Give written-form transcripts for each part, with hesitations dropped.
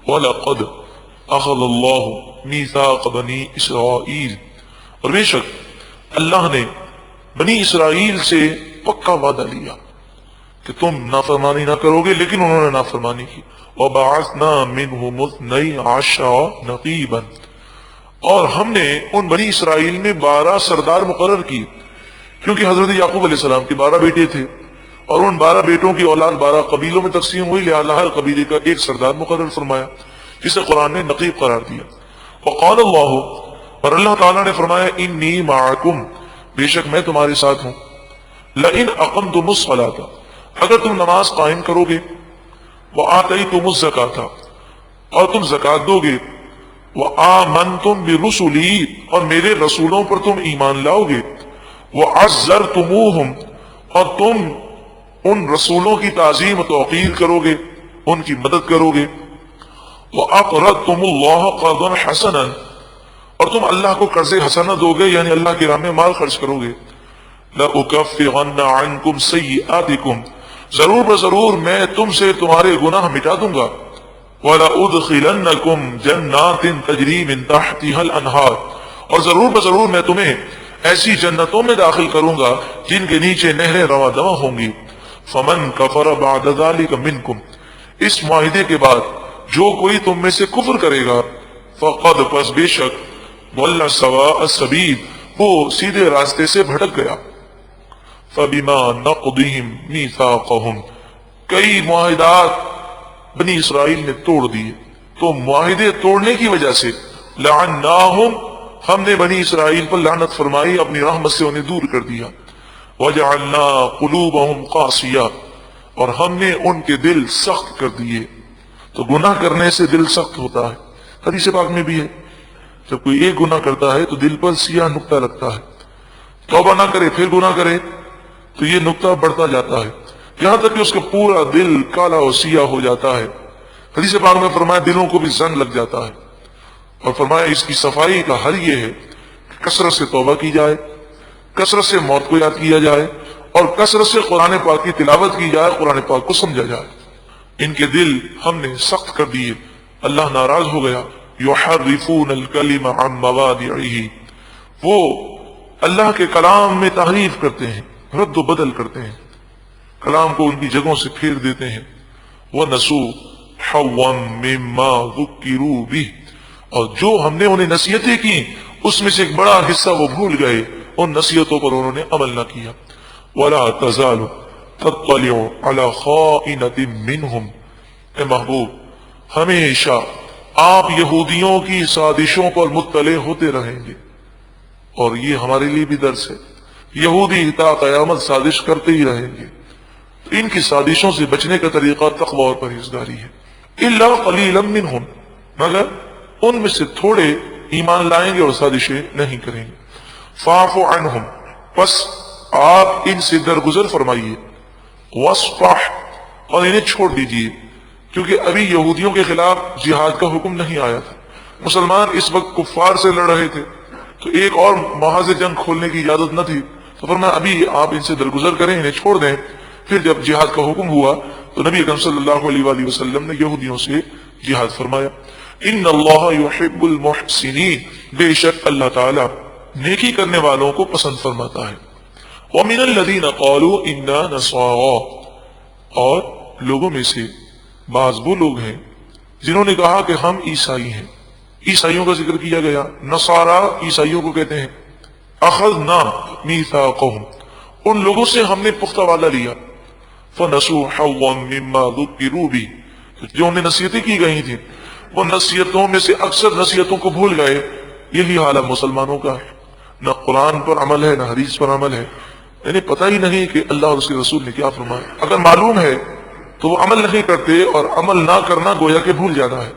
وَلَقَدْ أَخَذَ اللَّهُ مِيثَاقَ بَنِي إِسْرَائِيلَ، اور بے شک اللہ نے بنی اسرائیل سے پکا وعدہ لیا کہ تم نافرمانی نہ کرو گے، لیکن انہوں نے نافرمانی کی۔ وَبَعَثْنَا مِنْهُمُ اثْنَيْ عَشَرَ نَقِيبًا، اور ہم نے ان بنی اسرائیل میں 12 سردار مقرر کی، کیونکہ حضرت یعقوب علیہ السلام کے 12 بیٹے تھے اور ان 12 بیٹوں کی اولاد 12 قبیلوں میں تقسیم ہوئی، لہذا ہر قبیلے کا ایک سردار مقرر فرمایا، جسے قرآن نے نقیب قرار دیا۔ وقال اللہ، اور اللہ تعالیٰ نے فرمایا انی معکم، بے شک میں تمہارے ساتھ ہوں، لئن اقمتم الصلاۃ، اگر تم نماز قائم کرو گے، وآتیتم الزکاۃ، اور تم زکات دو گے، وآمنتم برسلی، اور میرے رسولوں پر تم ایمان لاؤ گے، وعزرتموہم، اور تم ان رسولوں کی تعظیم و توقیر کرو گے، ان کی مدد کرو گے، وَأَقْرَضْتُمُ اللَّهَ قَرْضًا حَسَنًا، اور تم اللہ کو قرض حسنہ دو گے، یعنی اللہ کی راہ میں مال خرچ کرو گے، لَأُكَفِّرَنَّ عَنْكُمْ سَيِّئَاتِكُمْ، ضرور بضرور میں تم سے تمہارے گناہ مٹا دوں گا، وَلَأُدْخِلَنَّكُمْ جَنَّاتٍ تَجْرِي مِن تَحْتِهَا الْأَنْهَارُ، اور ضرور بضرور میں تمہیں ایسی جنتوں میں داخل کروں گا جن کے نیچے نہریں رواں دواں ہوں گی۔ فَمَن كَفَرَ بَعْدَ ذَلِكَ مِنْكُمْ، اس معاہدے کے بعد جو کوئی تم میں سے کفر کرے گا، فقد، پس بے شک، ضل سواء السبیل، وہ سیدھے راستے سے بھٹک گیا۔ فبما نقضهم میثاقهم، کئی معاہدات بنی اسرائیل نے توڑ دیے، تو معاہدے توڑنے کی وجہ سے لعناہم، ہم نے بنی اسرائیل پر لعنت فرمائی، اپنی رحمت سے انہیں دور کر دیا۔ وجعلنا قلوبهم قاسیہ، اور ہم نے ان کے دل سخت کر دیے۔ تو گناہ کرنے سے دل سخت ہوتا ہے، حدیث پاک میں بھی ہے، جب کوئی ایک گناہ کرتا ہے تو دل پر سیاہ نقطہ لگتا ہے، توبہ نہ کرے پھر گناہ کرے تو یہ نقطہ بڑھتا جاتا ہے، یہاں تک کہ اس کا پورا دل کالا اور سیاہ ہو جاتا ہے۔ حدیث پاک میں فرمایا دلوں کو بھی زنگ لگ جاتا ہے، اور فرمایا اس کی صفائی کا حل یہ ہے کہ کثرت سے توبہ کی جائے، کثرت سے موت کو یاد کیا جائے، اور کثرت سے قرآن پاک کی تلاوت کی جائے، قرآن پاک کو سمجھا جائے۔ ان کے دل ہم نے سخت کر دیے، اللہ ناراض ہو گیا۔ یحرفون الکلم عن مواضعہ، وہ اللہ کے کلام میں تحریف کرتے ہیں، رد و بدل کرتے ہیں، کلام کو ان کی جگہوں سے پھیر دیتے ہیں۔ وَنَسُوا حَظًّا مِّمَّا ذُكِّرُوا بِهِ، اور جو ہم نے انہیں نصیحتیں کی اس میں سے ایک بڑا حصہ وہ بھول گئے، ان نصیحتوں پر انہوں نے عمل نہ کیا۔ وَلَا تَزَالُ تَطَّلِعُ عَلَى خَائِنَةٍ مِّنْهُمْ، اے محبوب ہمیشہ آپ یہودیوں کی سازشوں پر مطلع ہوتے رہیں گے، اور یہ ہمارے لیے بھی درس ہے، یہودی تا قیامت سازش کرتے ہی رہیں گے، تو ان کی سازشوں سے بچنے کا طریقہ تقوی اور پرہیزگاری ہے۔ الا قلیلا منہم، مگر ان میں سے تھوڑے ایمان لائیں گے اور سازشیں نہیں کریں گے۔ فاعف عنہم، پس آپ ان سے درگزر فرمائیے، واصفح، اور انہیں چھوڑ دیجیے، کیونکہ ابھی یہودیوں کے خلاف جہاد کا حکم نہیں آیا تھا، مسلمان اس وقت کفار سے لڑ رہے تھے، تو ایک اور محاذ جنگ کھولنے کی اجازت نہ تھی، تو فرمایا ابھی آپ ان سے درگزر کریں، انہیں چھوڑ دیں۔ پھر جب جہاد کا حکم ہوا تو نبی اکرم صلی اللہ علیہ وآلہ وسلم نے یہودیوں سے جہاد فرمایا۔ ان اللہ یحب المحسنین، بے شک اللہ تعالی نیکی کرنے والوں کو پسند فرماتا ہے۔ ومن الذین قالوا انا نصارى، اور لوگوں میں سے بعض وہ لوگ ہیں جنہوں نے کہا کہ ہم عیسائی ہیں، عیسائیوں کا ذکر کیا گیا، نصارہ عیسائیوں کو کہتے ہیں۔ اخذنا میثاقهم، ان لوگوں سے ہم نے پختہ وعدہ لیا۔ فنسوا حظا مما ذکروا به، جو انہیں نصیحتیں کی گئی تھیں وہ نصیحتوں میں سے اکثر نصیحتوں کو بھول گئے۔ یہی حال مسلمانوں کا ہے، نہ قرآن پر عمل ہے نہ حدیث پر عمل ہے، انہیں پتہ ہی نہیں کہ اللہ اور اس کے رسول نے کیا فرمایا، اگر معلوم ہے تو وہ عمل نہیں کرتے، اور عمل نہ کرنا گویا کہ بھول جانا ہے۔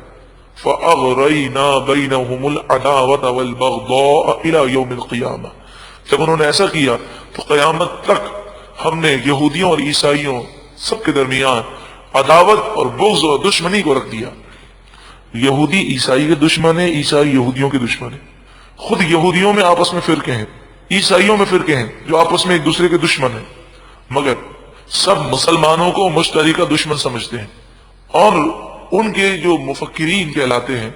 فَأَغْرَيْنَا بَيْنَهُمُ الْعَدَاوَةَ وَالْبَغْضَاءَ إِلَى يَوْمِ الْقِيَامَةِ، جب انہوں نے ایسا کیا تو قیامت تک ہم نے یہودیوں اور عیسائیوں سب کے درمیان عداوت اور بغض اور دشمنی کو رکھ دیا۔ یہودی عیسائی کے دشمن ہیں، عیسائی یہودیوں کے دشمن ہیں، خود یہودیوں میں آپس میں فرقے ہیں، عیسائیوں میں فرقے ہیں جو آپس میں ایک دوسرے کے دشمن ہیں، مگر سب مسلمانوں کو مشترکہ دشمن سمجھتے ہیں، اور ان کے جو مفکرین کہلاتے ہیں،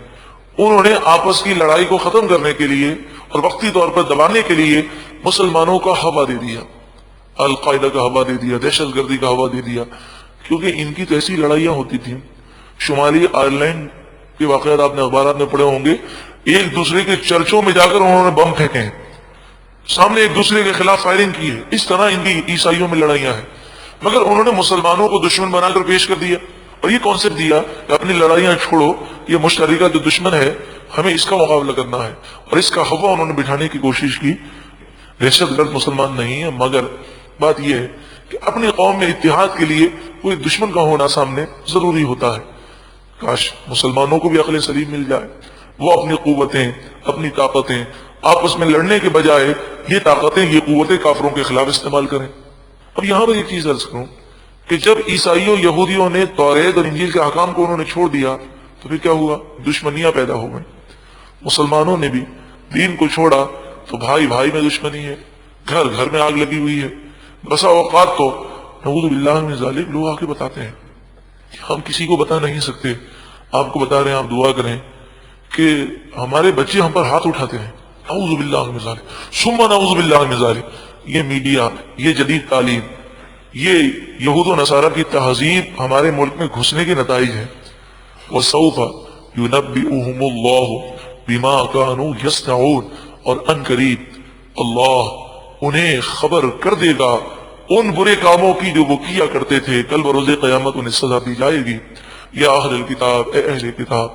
انہوں نے آپس کی لڑائی کو ختم کرنے کے لیے اور وقتی طور پر دبانے کے لیے مسلمانوں کا ہوا دے دیا، القاعدہ کا ہوا دے دیا، دہشت گردی کا ہوا دے دیا، کیونکہ ان کی تو ایسی لڑائیاں ہوتی تھیں۔ شمالی آئرلینڈ کے واقعات آپ نے اخبارات میں پڑھے ہوں گے، ایک دوسرے کے چرچوں میں جا کر انہوں نے بم پھینکے ہیں، سامنے ایک دوسرے کے خلاف فائرنگ کی ہے۔ اس طرح ان کی عیسائیوں میں لڑائیاں ہیں، مگر انہوں نے مسلمانوں کو دشمن بنا کر پیش کر دیا اور یہ کانسیپٹ دیا کہ اپنی لڑائیاں چھوڑو، یہ مشترکہ جو دشمن ہے ہمیں اس کا مقابلہ کرنا ہے، اور اس کا ہوا انہوں نے بٹھانے کی کوشش کی۔ دہشت گرد مسلمان نہیں ہے، مگر بات یہ ہے کہ اپنی قوم میں اتحاد کے لیے کوئی دشمن کا ہونا سامنے ضروری ہوتا ہے۔ کاش مسلمانوں کو بھی عقل سلیم مل جائے، وہ اپنی قوتیں، اپنی طاقتیں آپس میں لڑنے کے بجائے یہ طاقتیں، یہ قوتیں کافروں کے خلاف استعمال کریں۔ اب یہاں پر ایک چیز عرض کروں کہ جب عیسائیوں یہودیوں نے توریت اور انجیل کے احکام کو انہوں نے چھوڑ دیا تو پھر کیا ہوا؟ دشمنیاں پیدا ہو گئیں۔ مسلمانوں نے بھی دین کو چھوڑا تو بھائی بھائی میں دشمنی ہے، گھر گھر میں آگ لگی ہوئی ہے۔ بسا اوقات تو نعوذ باللہ من ذالک لوگ آ کے بتاتے ہیں، ہم کسی کو بتا نہیں سکتے، آپ کو بتا رہے ہیں، آپ دعا کریں کہ ہمارے بچے ہم پر ہاتھ اٹھاتے ہیں، نعوذ باللہ من ذالک ثم نعوذ باللہ من ذالک۔ یہ میڈیا، یہ جدید تعلیم، یہ یہود و نصارہ کی تہذیب ہمارے ملک میں گھسنے کے نتائج ہیں۔ وَسَوْفَ يُنَبِّئُهُمُ اللَّهُ بِمَا كَانُوا يَصْنَعُونَ، اور ان قریب اللہ انہیں خبر کر دے گا ان برے کاموں کی جو وہ کیا کرتے تھے، کل بروز قیامت انہیں سزا دی جائے گی۔ یا اہل الکتاب، اے اہل کتاب،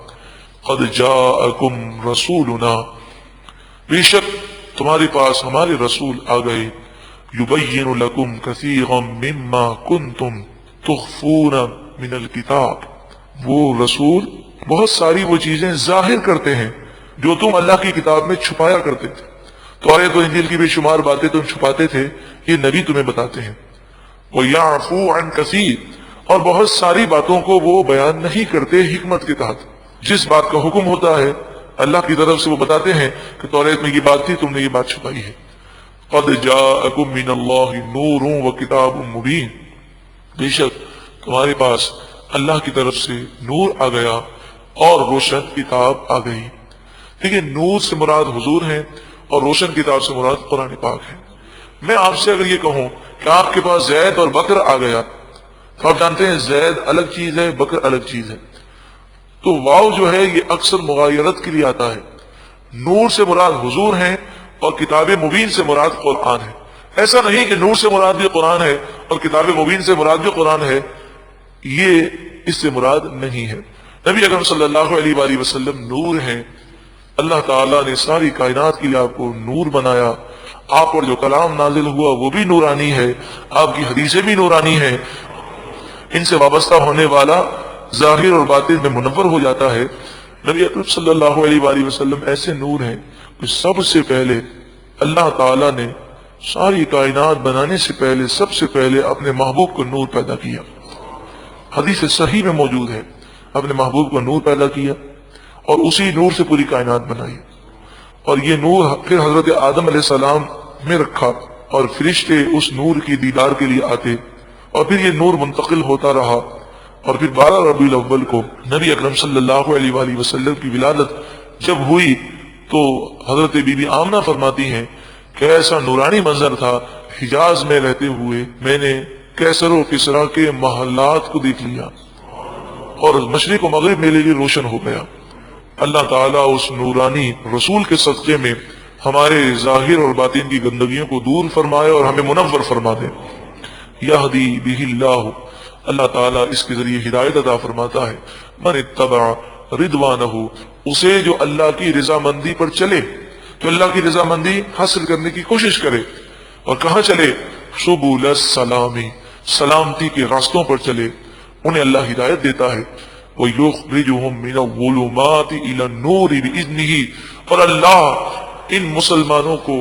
قد جاءکم رسولنا، بے شک تمہارے پاس ہمارے رسول آ گئے، یبین لکم کثیرا مما کنتم تخفون من الکتاب، وہ رسول بہت ساری وہ چیزیں ظاہر کرتے ہیں جو تم اللہ کی کتاب میں چھپایا کرتے تھے۔ توریت و انجیل کی بے شمار باتیں تم چھپاتے تھے، یہ نبی تمہیں بتاتے ہیں۔ وَيَعْفُو عَنْ كَثِيرٍ، اور بہت ساری باتوں کو وہ بیان نہیں کرتے حکمت کے تحت، جس بات کا حکم ہوتا ہے اللہ کی طرف سے وہ بتاتے ہیں کہ توریت میں یہ بات تھی، تم نے یہ بات چھپائی ہے۔ قَدْ جَاءَكُم مِّنَ اللَّهِ نُورٌ وَكِتَابٌ مُّبِينٌ، بے شک تمہارے پاس اللہ کی طرف سے نور آ گیا اور روشن کتاب آ گئی۔ دیکھیں، نور سے مراد حضور ہیں اور روشن کتاب سے مراد قرآن پاک ہے۔ میں آپ سے اگر یہ کہوں کہ آپ کے پاس زید اور بکر آ گیا، تو آپ جانتے ہیں زید الگ چیز ہے، بکر الگ چیز ہے، تو واو جو ہے یہ اکثر مغایرت کے لیے آتا ہے۔ نور سے مراد حضور ہیں اور کتاب مبین سے مراد قرآن ہے۔ ایسا نہیں کہ نور سے مراد بھی قرآن ہے اور کتاب مبین سے مراد بھی قرآن ہے، یہ اس سے مراد نہیں ہے۔ نبی اکرم صلی اللہ علیہ وآلہ وسلم نور ہیں، اللہ تعالیٰ نے ساری کائنات کے لیے آپ کو نور بنایا، آپ پر جو کلام نازل ہوا وہ بھی نورانی ہے، آپ کی حدیثیں بھی نورانی ہیں، ان سے وابستہ ہونے والا ظاہر اور باطن میں منور ہو جاتا ہے۔ نبی اکرم صلی اللہ علیہ وآلہ وسلم ایسے نور ہیں کہ سب سے پہلے اللہ تعالیٰ نے ساری کائنات بنانے سے پہلے سب سے پہلے اپنے محبوب کو نور پیدا کیا۔ حدیث صحیح میں موجود ہے، اپنے محبوب کو نور پیدا کیا اور اسی نور سے پوری کائنات بنائی، اور یہ نور پھر حضرت آدم علیہ السلام میں رکھا اور فرشتے اس نور کی دیدار کے لیے آتے، اور پھر یہ نور منتقل ہوتا رہا، اور پھر 12 ربیع الاول کو نبی اکرم صلی اللہ علیہ وآلہ وسلم کی ولادت جب ہوئی تو حضرت بی بی آمنہ فرماتی ہیں کہ ایسا نورانی منظر تھا، حجاز میں رہتے ہوئے میں نے کیسر و کسریٰ کے محلات کو دیکھ لیا اور مشرق و مغرب میرے لیے روشن ہو گیا۔ اللہ تعالیٰ اس نورانی رسول کے صدقے میں ہمارے ظاہر اور باطن کی گندگیوں کو دور فرمائے اور ہمیں منور فرما دے۔ یہدی بہ اللہ، اللہ تعالیٰ اس کے ذریعے ہدایت عطا فرماتا ہے، من اتبع رضوانہ، اسے جو اللہ کی رضامندی پر چلے، تو اللہ کی رضامندی حاصل کرنے کی کوشش کرے، اور کہاں چلے؟ سبل السلام، سلامتی کے راستوں پر چلے، انہیں اللہ ہدایت دیتا ہے۔ وَيُخْرِجُهُم مِّنَ الظُّلُمَاتِ إِلَى النُّورِ بِإِذْنِهِ، اور اللہ ان مسلمانوں کو،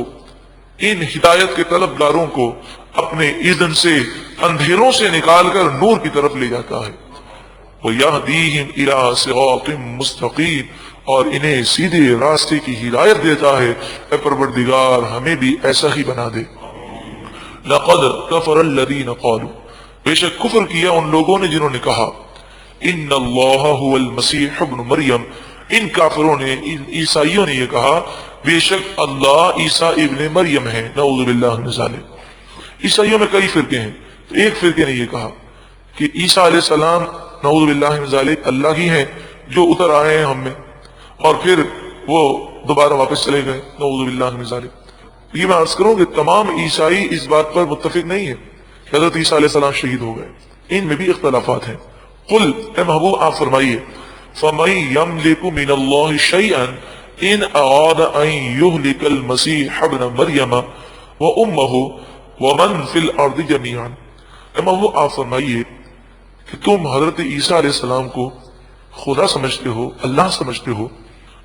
ان ہدایت کے طلبگاروں کو اپنے اذن سے اندھیروں سے نکال کر نور کی طرف لے جاتا ہے۔ وَيَهْدِيهِمْ إِلَى صِرَاطٍ مُّسْتَقِيمٍ، اور انہیں سیدھے راستے کی ہدایت دیتا ہے۔ اے پروردگار ہمیں بھی ایسا ہی بنا دے۔ لَقَدْ كَفَرَ الَّذِينَ قَالُوا، بے شک کفر کیا ان لوگوں نے جنہوں نے کہا ان اللہ هو المسیح ابن مریم، ان کافروں نے، ان عیسائیوں نے یہ کہا بے شک اللہ عیسیٰ ابن مریم ہے، نعوذ باللہ من ذالک۔ عیسائیوں میں کئی فرقے ہیں، تو ایک فرقے نے یہ کہا کہ عیسیٰ علیہ السلام نعوذ باللہ من ذالک اللہ ہی ہیں جو اتر آئے ہیں ہم میں، اور پھر وہ دوبارہ واپس چلے گئے، نعوذ باللہ من ذالک۔ یہ میں عرض کروں کہ تمام عیسائی اس بات پر متفق نہیں ہے کہ حضرت عیسیٰ علیہ السلام شہید ہو گئے، ان میں بھی اختلافات ہیں۔ قل، اے محبوب آپ فرمائیے، فَمَن يَمْلِكُ مِنَ اللَّهِ شَيْئًا إِنْ أَرَادَ أَن يُهْلِكَ الْمَسِيحَ ابْنَ مَرْيَمَ وَأُمَّهُ وَمَن فِي الْأَرْضِ جَمِيعًا۔ اے محبوب آپ فرمائیے کہ تم حضرت عیسیٰ علیہ السلام کو خدا سمجھتے ہو، اللہ سمجھتے ہو،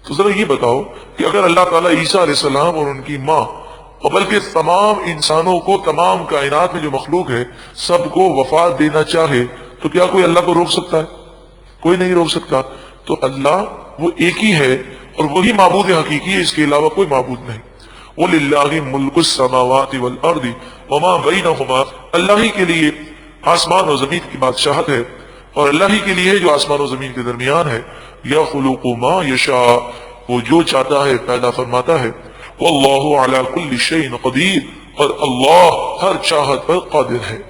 تو ذرا یہ بتاؤ کہ اگر اللہ تعالیٰ عیسیٰ علیہ السلام اور ان کی ماں اور بلکہ تمام انسانوں کو، تمام کائنات میں جو مخلوق ہے سب کو وفات دینا چاہے تو کیا کوئی اللہ کو روک سکتا ہے؟ کوئی نہیں روک سکتا۔ تو اللہ وہ ایک ہی ہے اور وہی معبود حقیقی ہے، اس کے علاوہ کوئی معبود نہیں۔ وَلِلَّهِ مُلْكُ السَّمَاوَاتِ وَالْأَرْضِ وَمَا بَيْنَهُمَا، اللہ ہی کے لیے آسمان و زمین کی بادشاہت ہے اور اللہ ہی کے لیے جو آسمان و زمین کے درمیان ہے۔ يَخْلُقُ مَا يَشَاءُ، وہ جو چاہتا ہے پیدا فرماتا ہے۔ وَاللَّهُ عَلَى كُلِّ شَيْءٍ قَدِيرٌ، اور اللہ ہر چاہت پر قادر ہے۔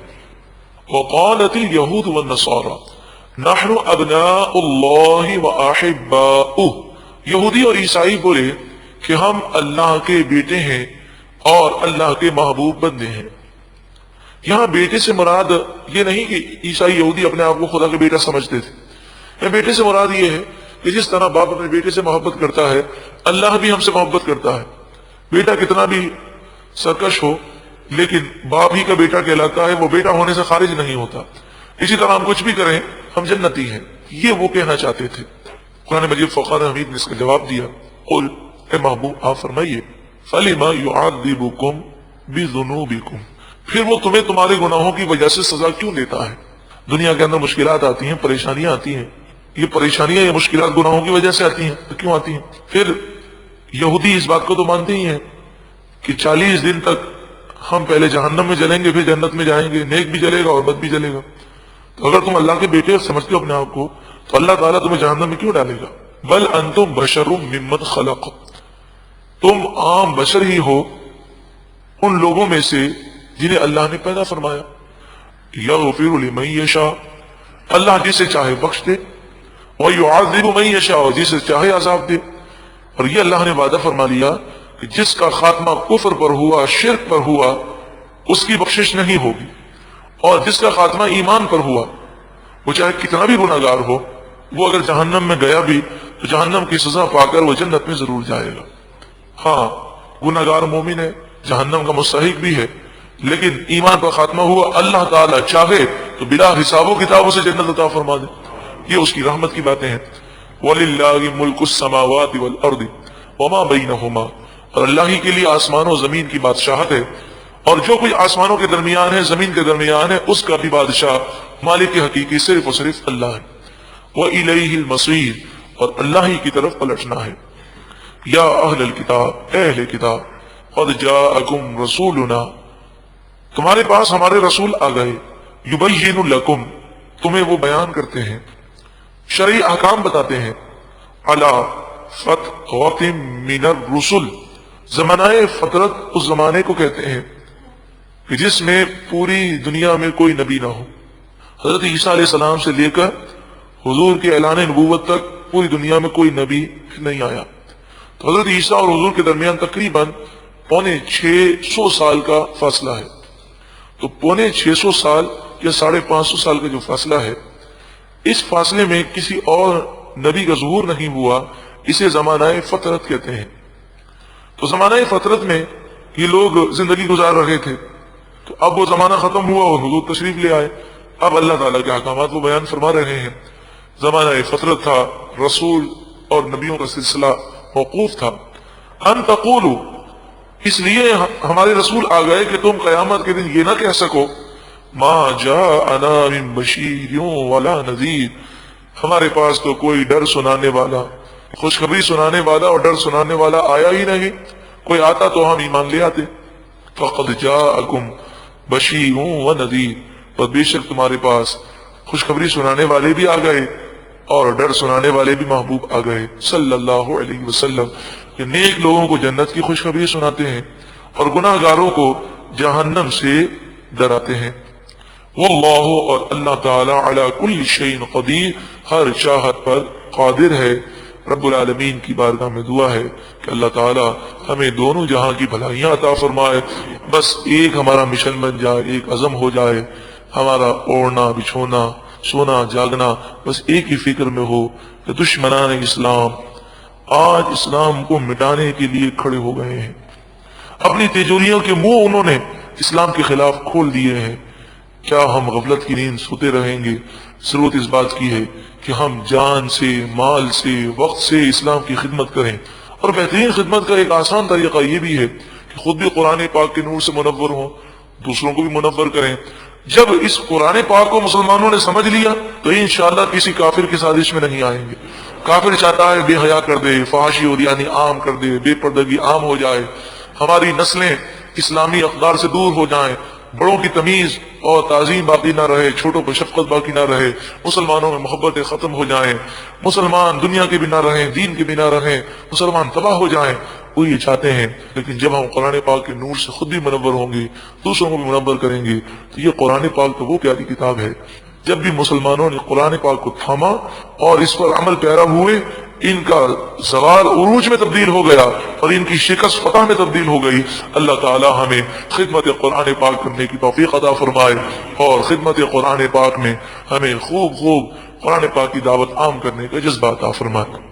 وقالت اليهود والنصارى نحن ابناء اللہ وأحباؤه، یہودی اور عیسائی بولے کہ ہم اللہ کے بیٹے ہیں اور اللہ کے محبوب بندے ہیں۔ یہاں بیٹے سے مراد یہ نہیں کہ عیسائی یہودی اپنے آپ کو خدا کے بیٹا سمجھتے تھے، بیٹے سے مراد یہ ہے کہ جس طرح باپ اپنے بیٹے سے محبت کرتا ہے اللہ بھی ہم سے محبت کرتا ہے۔ بیٹا کتنا بھی سرکش ہو لیکن باپ ہی کا بیٹا کہلاتا ہے، وہ بیٹا ہونے سے خارج نہیں ہوتا۔ اسی طرح ہم کچھ بھی کریں ہم جنتی ہیں، یہ وہ کہنا چاہتے تھے۔ قرآن مجید فرقان حمید نے اس کا جواب دیا، قل، اے محبوب آپ فرمائیے، فَلِمَا يُعَذِّبُكُمْ بِذُنُوبِكُمْ، پھر وہ تمہیں تمہارے گناہوں کی وجہ سے سزا کیوں دیتا ہے؟ دنیا کے اندر مشکلات آتی ہیں، پریشانیاں آتی ہیں، یہ پریشانیاں یہ مشکلات گناہوں کی وجہ سے آتی ہیں، تو کیوں آتی ہیں؟ پھر یہودی اس بات کو تو مانتے ہی ہیں کہ 40 دن تک ہم پہلے جہنم میں جلیں گے پھر جنت میں جائیں گے، نیک بھی جلے گا اور بد بھی جلے گا۔ تو اگر تم اللہ کے بیٹے سمجھتے ہو اپنے آپ کو تو اللہ تعالیٰ تمہیں جہنم میں کیوں ڈالے گا؟ بل انتم بشر ممن خلق، تم عام بشر ہی ہو ان لوگوں میں سے جنہیں اللہ نے پیدا فرمایا۔ یغفر لمن یشاء، اللہ جسے چاہے بخش دے، ویعذب من یشاء، جسے چاہے عذاب دے۔ اور یہ اللہ نے وعدہ فرما لیا کہ جس کا خاتمہ کفر پر ہوا، شرک پر ہوا، اس کی بخشش نہیں ہوگی، اور جس کا خاتمہ ایمان پر ہوا وہ چاہے کتنا بھی گناہ گار ہو، وہ اگر جہنم میں گیا بھی تو جہنم کی سزا پا کر وہ جنت میں ضرور جائے گا۔ ہاں گناہ گار مومن ہے، جہنم کا مستحق بھی ہے، لیکن ایمان پر خاتمہ ہوا، اللہ تعالیٰ چاہے تو بلا حساب و کتاب اسے جنت عطا فرما دے، یہ اس کی رحمت کی باتیں ہیں۔ وَلِلَّهِ مُلْكُ السَّمَاوَاتِ وَالْأَرْضِ وَمَا بَيْنَهُمَا، اور اللہ ہی کے لیے آسمان و زمین کی بادشاہت ہے، اور جو کچھ آسمانوں کے درمیان ہے، زمین کے درمیان ہے، اس کا بھی بادشاہ مالک حقیقی صرف اور صرف اللہ ہے۔ وَإِلَيْهِ الْمَصِيرُ، اور اللہ ہی کی طرف پلٹنا ہے۔ یا اہل الکتاب، اے اہل کتاب، قد جاءکم رسولنا، تمہارے پاس ہمارے رسول آ گئے، یبین لکم، تمہیں وہ بیان کرتے ہیں، شرعی احکام بتاتے ہیں، علی فترۃ من الرسل، زمانہ فطرت اس زمانے کو کہتے ہیں کہ جس میں پوری دنیا میں کوئی نبی نہ ہو۔ حضرت عیسیٰ علیہ السلام سے لے کر حضور کے اعلان نبوت تک پوری دنیا میں کوئی نبی نہیں آیا۔ تو حضرت عیسیٰ اور حضور کے درمیان تقریباً 650 سال کا فاصلہ ہے۔ تو 650 سال یا 550 سال کا جو فاصلہ ہے، اس فاصلے میں کسی اور نبی کا ظہور نہیں ہوا، اسے زمانہ فطرت کہتے ہیں۔ تو زمانہ فطرت میں یہ لوگ زندگی گزار رہے تھے، تو اب وہ زمانہ ختم ہوا اور حضور تشریف لے آئے، اب اللہ تعالیٰ کے احکامات وہ بیان فرما رہے ہیں۔ زمانہ فطرت تھا، رسول اور نبیوں کا سلسلہ موقوف تھا۔ ان تقولوا، اس لیے ہمارے رسول آ گئے کہ تم قیامت کے دن یہ نہ کہہ سکو ما جاءنا من بشیر ولا نذیر، ہمارے پاس تو کوئی ڈر سنانے والا، خوشخبری سنانے والا اور ڈر سنانے والا آیا ہی نہیں، کوئی آتا تو ہم ایمان لے آتے۔ فقد جاءکم بشیر و نذیر، پر بے شک تمہارے پاس خوشخبری سنانے والے بھی آ گئے اور ڈر سنانے والے بھی محبوب آ گئے صلی اللہ علیہ وسلم، کہ نیک لوگوں کو جنت کی خوشخبری سناتے ہیں اور گناہ گاروں کو جہنم سے ڈراتے ہیں۔ واللہ، اور اللہ تعالی علی کل شیء قدیر، ہر چاہت پر قادر ہے۔ رب العالمین کی بارگاہ میں دعا ہے کہ اللہ تعالی ہمیں دونوں جہاں کی بھلائیاں عطا فرمائے، بس ایک ہمارا مشن بن جائے، ایک عزم ہو جائے، ہمارا اوڑھنا بچھونا سونا جاگنا بس ایک ہی فکر میں ہو کہ دشمنان اسلام آج اسلام کو مٹانے کے لیے کھڑے ہو گئے ہیں، اپنی تیجوریوں کے منہ انہوں نے اسلام کے خلاف کھول دیے ہیں۔ کیا ہم غفلت کی نیند سوتے رہیں گے؟ ضرورت اس بات کی ہے کہ ہم جان سے، مال سے، وقت سے اسلام کی خدمت کریں، اور بہترین خدمت کا ایک آسان طریقہ یہ بھی ہے کہ خود بھی قرآن پاک کے نور سے منور ہوں، دوسروں کو بھی منور کریں۔ جب اس قرآن پاک کو مسلمانوں نے سمجھ لیا تو انشاءاللہ کسی کافر کی سازش میں نہیں آئیں گے۔ کافر چاہتا ہے بے حیا کر دے، فحاشی اور یعنی عام کر دے، بے پردگی عام ہو جائے، ہماری نسلیں اسلامی اقدار سے دور ہو جائیں، بڑوں کی تمیز اور تعظیم باقی نہ رہے، چھوٹوں پر شفقت باقی نہ رہے، مسلمانوں میں محبتیں ختم ہو جائیں، مسلمان دنیا کے بھی نہ رہیں، دین کے بھی نہ رہیں، مسلمان تباہ ہو جائیں، وہ یہ چاہتے ہیں۔ لیکن جب ہم قرآن پاک کے نور سے خود بھی منور ہوں گے، دوسروں کو بھی منور کریں گے، تو یہ قرآن پاک تو وہ پیاری کتاب ہے۔ جب بھی مسلمانوں نے قرآن پاک کو تھاما اور اس پر عمل پیرا ہوئے، ان کا زوال عروج میں تبدیل ہو گیا اور ان کی شکست فتح میں تبدیل ہو گئی۔ اللہ تعالی ہمیں خدمت قرآن پاک کرنے کی توفیق عطا فرمائے اور خدمت قرآن پاک میں ہمیں خوب قرآن پاک کی دعوت عام کرنے کا جذبہ عطا فرمائے۔